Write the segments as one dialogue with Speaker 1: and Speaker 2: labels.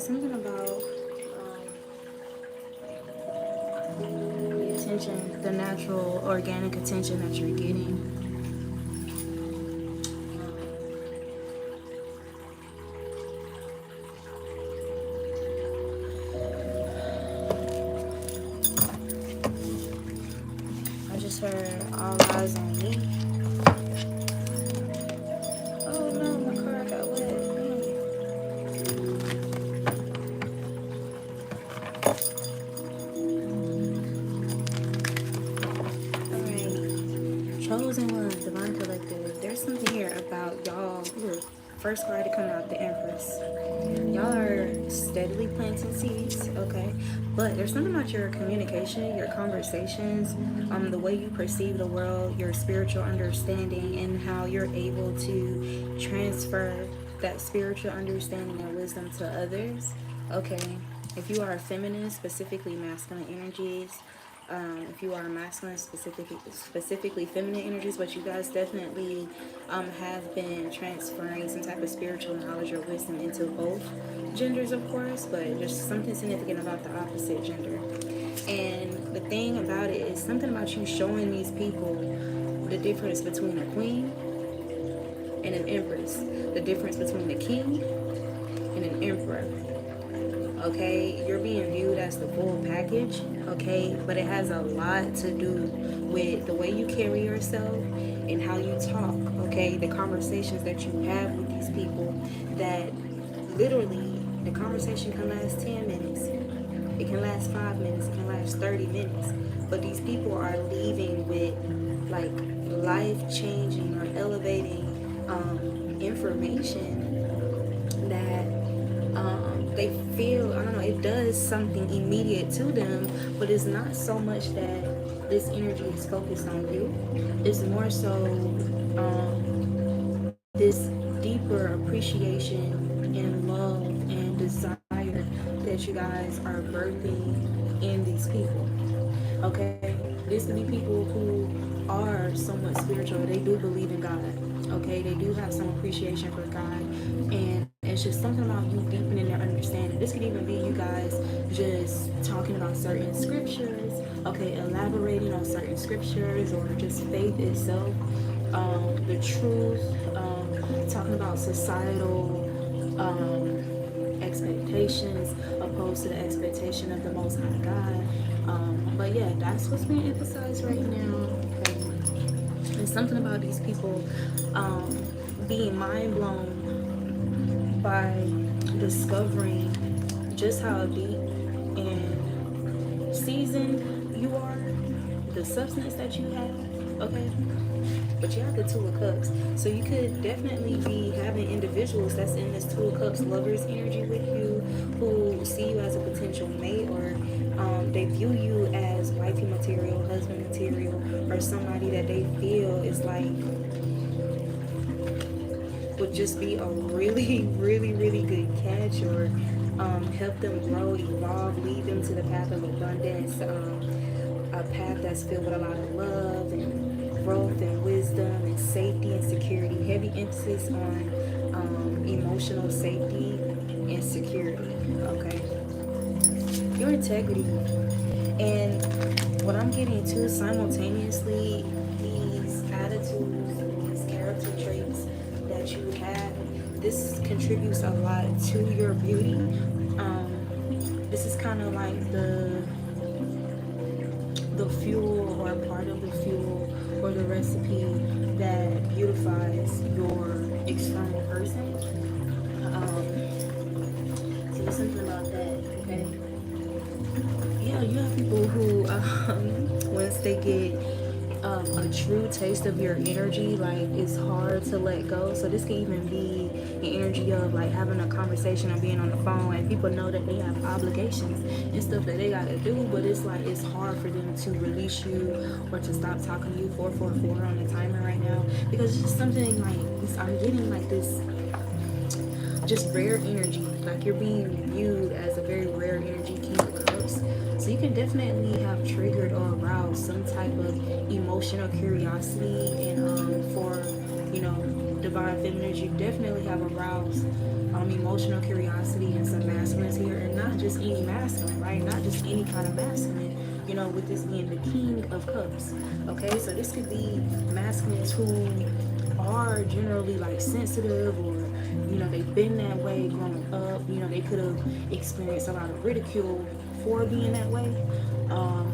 Speaker 1: it's something about the attention, the natural, organic attention that you're getting. I just heard all eyes on me. Oh no, my car got wet. Alright. Chosen one, Divine Collective. There's something here about y'all. Look, first card to come out, the Empress. Y'all are steadily planting seeds, okay? But there's something about your communication, your conversations, the way you perceive the world, your spiritual understanding, and how you're able to transfer that spiritual understanding and wisdom to others, okay? If you are a feminine, specifically masculine energies, if you are masculine, specifically feminine energies, but you guys definitely have been transferring some type of spiritual knowledge or wisdom into both genders, of course, but there's something significant about the opposite gender. And the thing about it is something about you showing these people the difference between a queen and an empress, the difference between a king and an emperor. Okay, you're being viewed as the full package, okay, but it has a lot to do with the way you carry yourself and how you talk, okay, the conversations that you have with these people, that literally the conversation can last 10 minutes, it can last 5 minutes, it can last 30 minutes, but these people are leaving with like life-changing or elevating information that they feel, I don't know, it does something immediate to them, but it's not so much that this energy is focused on you. It's more so this deeper appreciation and love and desire that you guys are birthing in these people. Okay, this could be people who are somewhat spiritual. They do believe in God. Okay, they do have some appreciation for God, and it's just something about you deepening their understanding. This could even be you guys just talking about certain scriptures, okay, elaborating on certain scriptures, or just faith itself, the truth, talking about societal expectations opposed to the expectation of the Most High God. But yeah, that's what's being emphasized right now. Okay. There's something about these people being mind blown by discovering just how deep and seasoned you are, the substance that you have, okay? But you have the Two of Cups. So you could definitely be having individuals that's in this Two of Cups lovers energy with you, who see you as a potential mate, or they view you as wifey material, husband material, or somebody that they feel is like, would just be a really, really, really good catch, or help them grow, evolve, lead them to the path of abundance, a path that's filled with a lot of love and growth and wisdom and safety and security. Heavy emphasis on emotional safety and security, okay? Your integrity. And what I'm getting to simultaneously, these attitudes, these character traits that you have, this contributes a lot to your beauty. This is kind of like the fuel, or part of the fuel, or the recipe that beautifies your external person. So there's something about that, okay? Yeah, you have people who, once they get a true taste of your energy, like, it's hard to let go. So this can even be the energy of like having a conversation or being on the phone, and people know that they have obligations and stuff that they gotta do, but it's like it's hard for them to release you or to stop talking to you. 444 on the timer right now, because it's just something like I'm getting like this just rare energy, like you're being viewed as a very rare energy, King of Cups. So you can definitely have triggered or aroused some type of emotional curiosity, and for, you know, the divine feminines, you definitely have aroused emotional curiosity and some masculines here, and not just any masculine, right? Not just any kind of masculine, you know, with this being the King of Cups. Okay, so this could be masculines who are generally like sensitive, or you know, they've been that way growing up. You know, they could have experienced a lot of ridicule for being that way,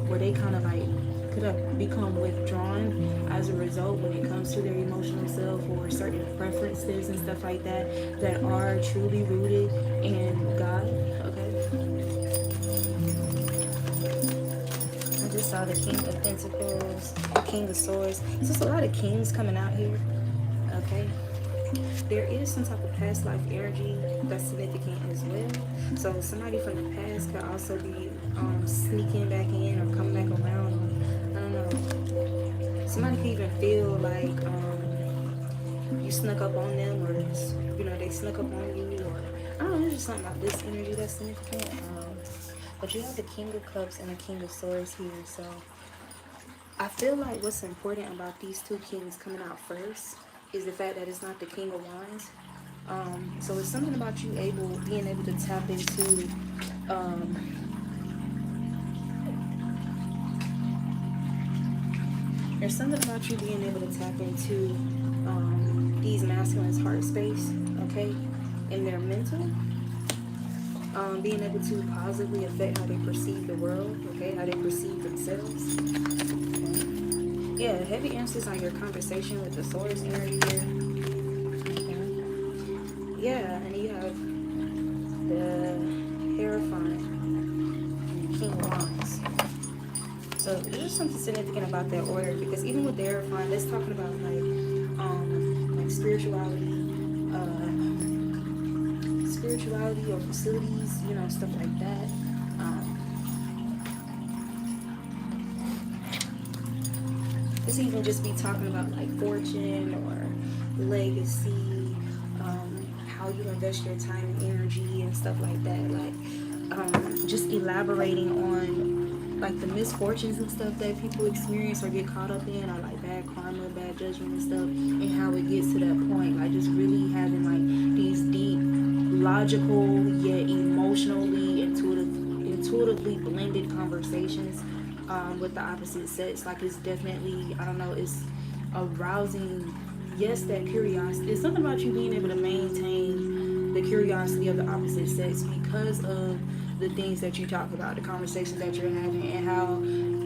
Speaker 1: where they kind of like could have become withdrawn as a result when it comes to their emotional self, or certain preferences and stuff like that that are truly rooted in God. Okay, I just saw the King of Pentacles, King of Swords. There's just a lot of kings coming out here. Okay, there is some type of past life energy that's significant as well. So somebody from the past could also be sneaking back in or coming back around. Or, I don't know. Somebody could even feel like you snuck up on them, or you know, they snuck up on you, or I don't know. There's just something about this energy that's significant. But you have the King of Cups and the King of Swords here, so I feel like what's important about these two kings coming out first is the fact that it's not the King of Wands. So it's something about you being able to tap into there's something about you being able to tap into these masculines' heart space, okay, in their mental. Being able to positively affect how they perceive the world, okay, how they perceive themselves. Okay. Yeah, heavy emphasis on your conversation with the Swords energy here. Okay. Yeah, and you have the Hierophant and King of Wands. So there's something significant about that order, because even with the Hierophant, that's talking about like spirituality, or facilities, you know, stuff like that. This even just be talking about like fortune or legacy, how you invest your time and energy and stuff like that. Like just elaborating on like the misfortunes and stuff that people experience or get caught up in, or like bad karma, bad judgment and stuff, and how it gets to that point. Like just really having like these deep, logical yet emotionally intuitively blended conversations with the opposite sex. Like it's definitely, I don't know, it's arousing, yes, that curiosity. It's something about you being able to maintain the curiosity of the opposite sex because of the things that you talk about, the conversations that you're having, and how,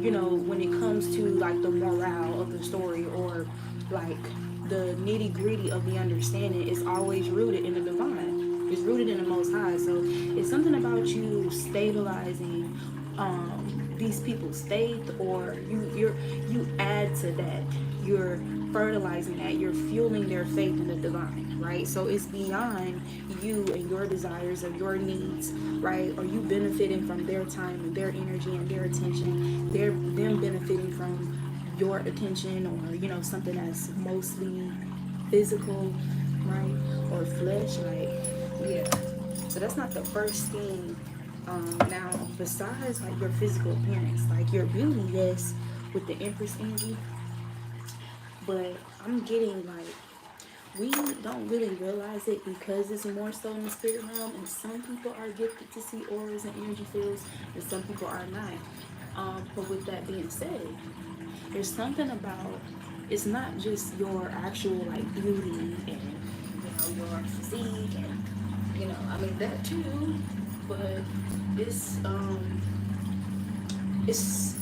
Speaker 1: you know, when it comes to like the morale of the story, or like the nitty gritty of the understanding, is always rooted in the divine. It's rooted in the Most High. So it's something about you stabilizing these people's faith, or you add to that. You're fertilizing that. You're fueling their faith in the divine, right? So it's beyond you and your desires or your needs, right? Are you benefiting from their time and their energy and their attention? Them benefiting from your attention, or you know, something that's mostly physical, right? Or flesh, like, yeah. So that's not the first thing. Now, besides like your physical appearance, like your beauty, yes, with the Empress energy, but I'm getting like, we don't really realize it because it's more so in the spirit realm, and some people are gifted to see auras and energy fields, and some people are not. But with that being said, there's something about, it's not just your actual like beauty and, you know, your physique and, you know, I mean that too, but it's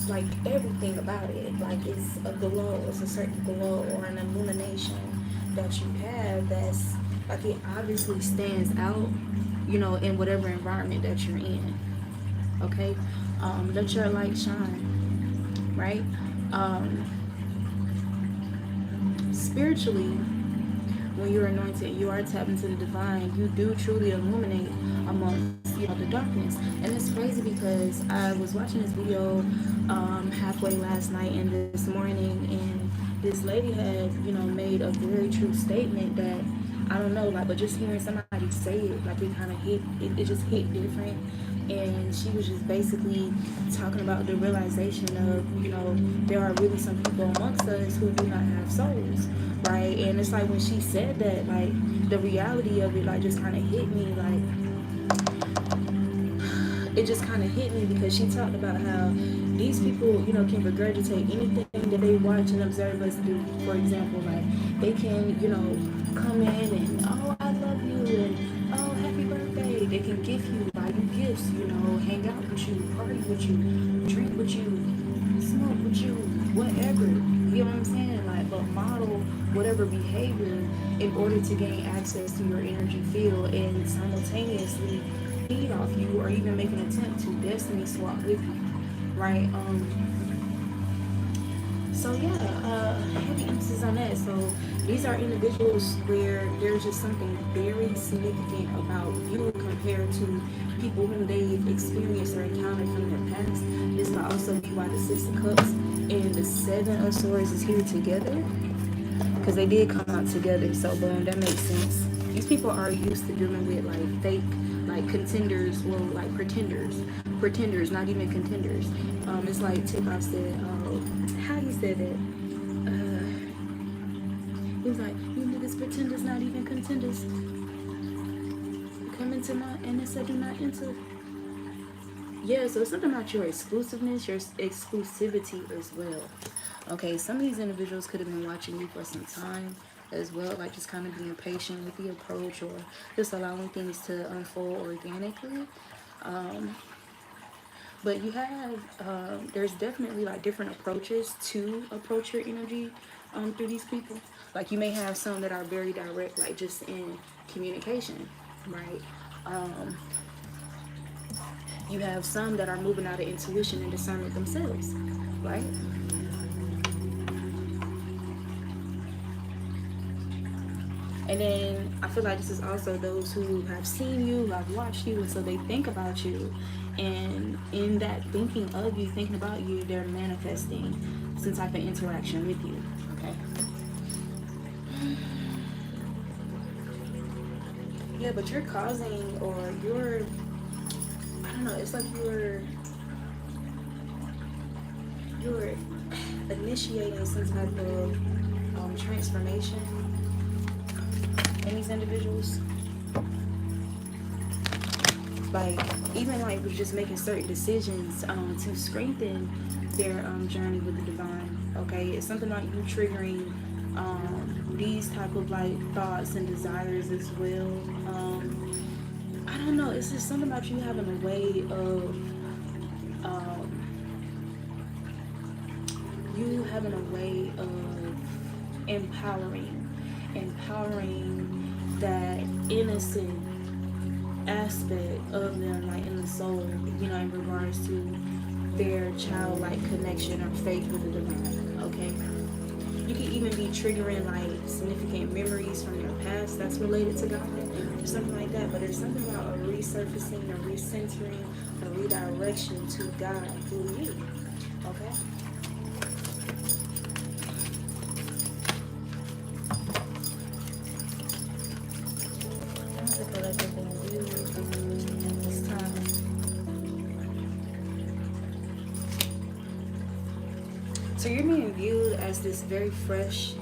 Speaker 1: like everything about it. Like it's a glow, it's a certain glow or an illumination that you have that's like, it obviously stands out, you know, in whatever environment that you're in. Okay, let your light shine, right? Spiritually, when you're anointed, you are tapped into the divine, you do truly illuminate amongst, you know, the darkness. And it's crazy because I was watching this video halfway last night and this morning, and this lady had, you know, made a very true statement that, I don't know, like, but just hearing somebody say it, like, it kind of hit, it just hit different. and she was just basically talking about the realization of, there are really some people amongst us who do not have souls, right? And it's like when she said that, like, the reality of it, like, just kind of hit me, like, it just kind of hit me because she talked about how these people, can regurgitate anything that they watch and observe us do. For example, like, they can, come in and, oh, I love you, and, oh, happy birthday. They can gift you, buy you gifts, hang out with you, party with you, drink with you, smoke with you, whatever. You know what I'm saying? Like, but model whatever behavior in order to gain access to your energy field and simultaneously feed off you, or even make an attempt to destiny swap with you, right? So yeah, heavy emphasis on that. So these are individuals where there's just something very significant about you compared to people whom they've experienced or encountered from their past. This could also be why the Six of Cups and the Seven of Swords is here together, because they did come out together. So boom, that makes sense. These people are used to dealing with like fake, like contenders, well, like pretenders, not even contenders. It's like Tiffany said, how he said it. He was like, you niggas pretenders, not even contenders. Come into my, and it said do not enter. Yeah, so it's something about your exclusiveness, your exclusivity as well. Okay, some of these individuals could have been watching you for some time as well, like just kind of being patient with the approach or just allowing things to unfold organically. But you have, there's definitely like different approaches to approach your energy through these people. Like you may have some that are very direct, like just in communication, right? You have some that are moving out of intuition and discernment themselves, right? And then I feel like this is also those who have seen you, have watched you, and so they think about you. And in that thinking of you, thinking about you, they're manifesting some type of interaction with you, okay? Yeah, but you're causing, or you're, I don't know, it's like you're initiating some type of transformation in these individuals. Like, even like with just making certain decisions to strengthen their journey with the divine, okay? It's something like you triggering these type of like thoughts and desires as well. I don't know, it's just something about you having a way of empowering that innocent aspect of them, like in the soul, in regards to their childlike connection or faith with the divine, okay? You can even be triggering like significant memories from your past that's related to God or something like that, but there's something about a resurfacing, a recentering, a redirection to God through you, okay? So you're being viewed as this very fresh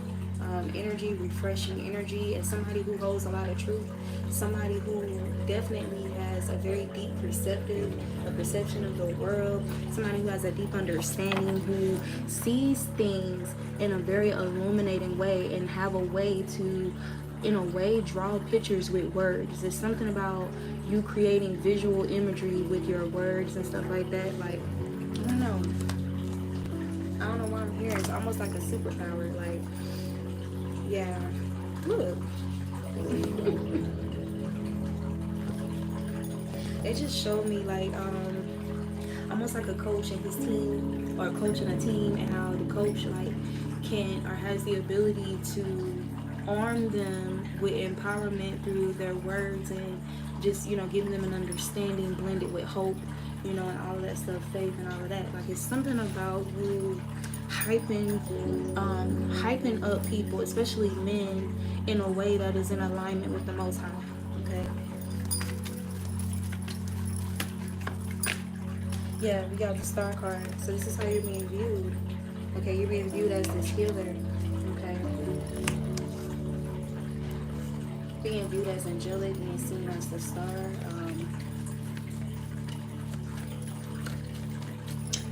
Speaker 1: energy, refreshing energy, and somebody who holds a lot of truth, somebody who definitely has a very deep perception of the world, somebody who has a deep understanding, who sees things in a very illuminating way and have a way to, in a way, draw pictures with words. There's something about you creating visual imagery with your words and stuff like that. Like, I don't know why I'm here. It's almost like a superpower. Like, yeah. Look. It just showed me like almost like a coach and his team, or coaching a team, and how the coach like can or has the ability to arm them with empowerment through their words and just, giving them an understanding blended with hope, and all of that stuff, faith and all of that. Like, it's something about you hyping up people, especially men, in a way that is in alignment with the Most High, okay? Yeah, we got the star card. So this is how you're being viewed. Okay, you're being viewed as this healer. Okay. Being viewed as angelic, being seen as the star.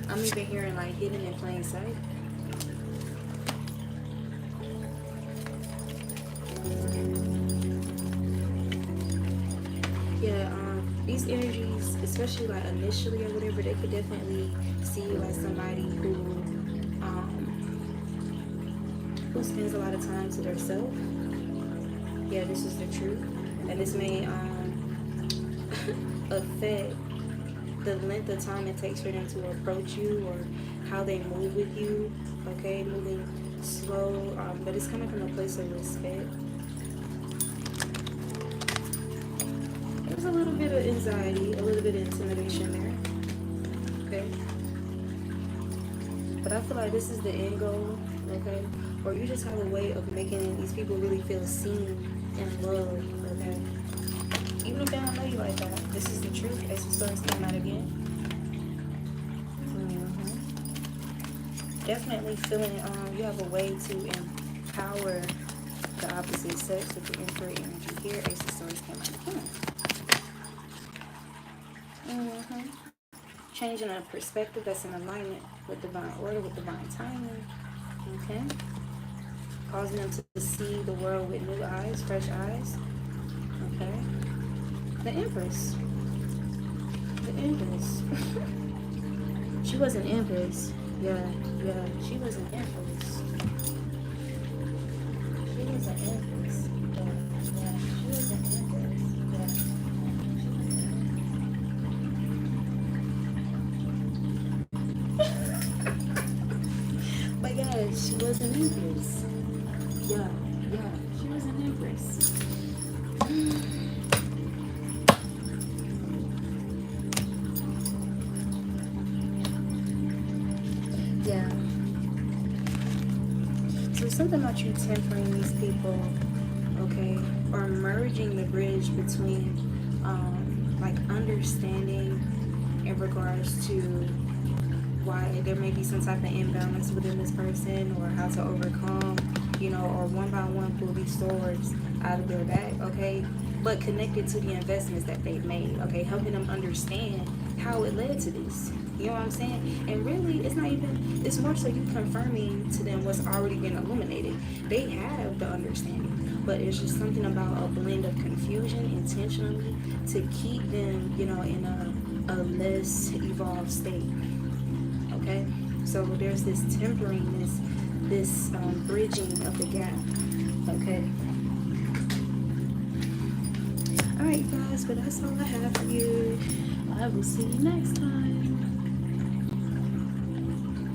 Speaker 1: I'm even hearing like hidden in plain sight. Yeah, these energies, especially like initially or whatever, they could definitely see you as somebody who spends a lot of time to themselves. Yeah, this is the truth, and this may affect the length of time it takes for them to approach you or how they move with you. Okay, moving slow, but it's coming from a place of respect. There's a little bit of anxiety, a little bit of intimidation there. Okay, but I feel like this is the end goal. Okay, or you just have a way of making these people really feel seen and loved. Okay, even if they don't know you like that, this is the truth. Ace of Swords came out again. Definitely feeling you have a way to empower the opposite sex with the Emperor energy here. Ace of Swords came out again. Changing a perspective that's in alignment with divine order, with divine timing. Okay, causing them to see the world with new eyes, fresh eyes. Okay, the Empress. The Empress. She was an Empress. Yeah, she was an Empress. She was an Empress. Yeah, she was an Empress. Yeah. But yeah, she was an Empress. Yeah, she was an Empress. Yeah. So something about you tempering these people, okay, or merging the bridge between like understanding in regards to why there may be some type of imbalance within this person, or how to overcome, you know, or one by one pull these swords out of their back, okay, but connected to the investments that they've made, okay, helping them understand how it led to this. You know what I'm saying? And really, it's not even, it's more so you confirming to them what's already been illuminated. They have the understanding, but it's just something about a blend of confusion intentionally to keep them, you know, in a less evolved state. Okay? So there's this tempering, this bridging of the gap. Okay? Alright, guys, but that's all I have for you. I will see you next time.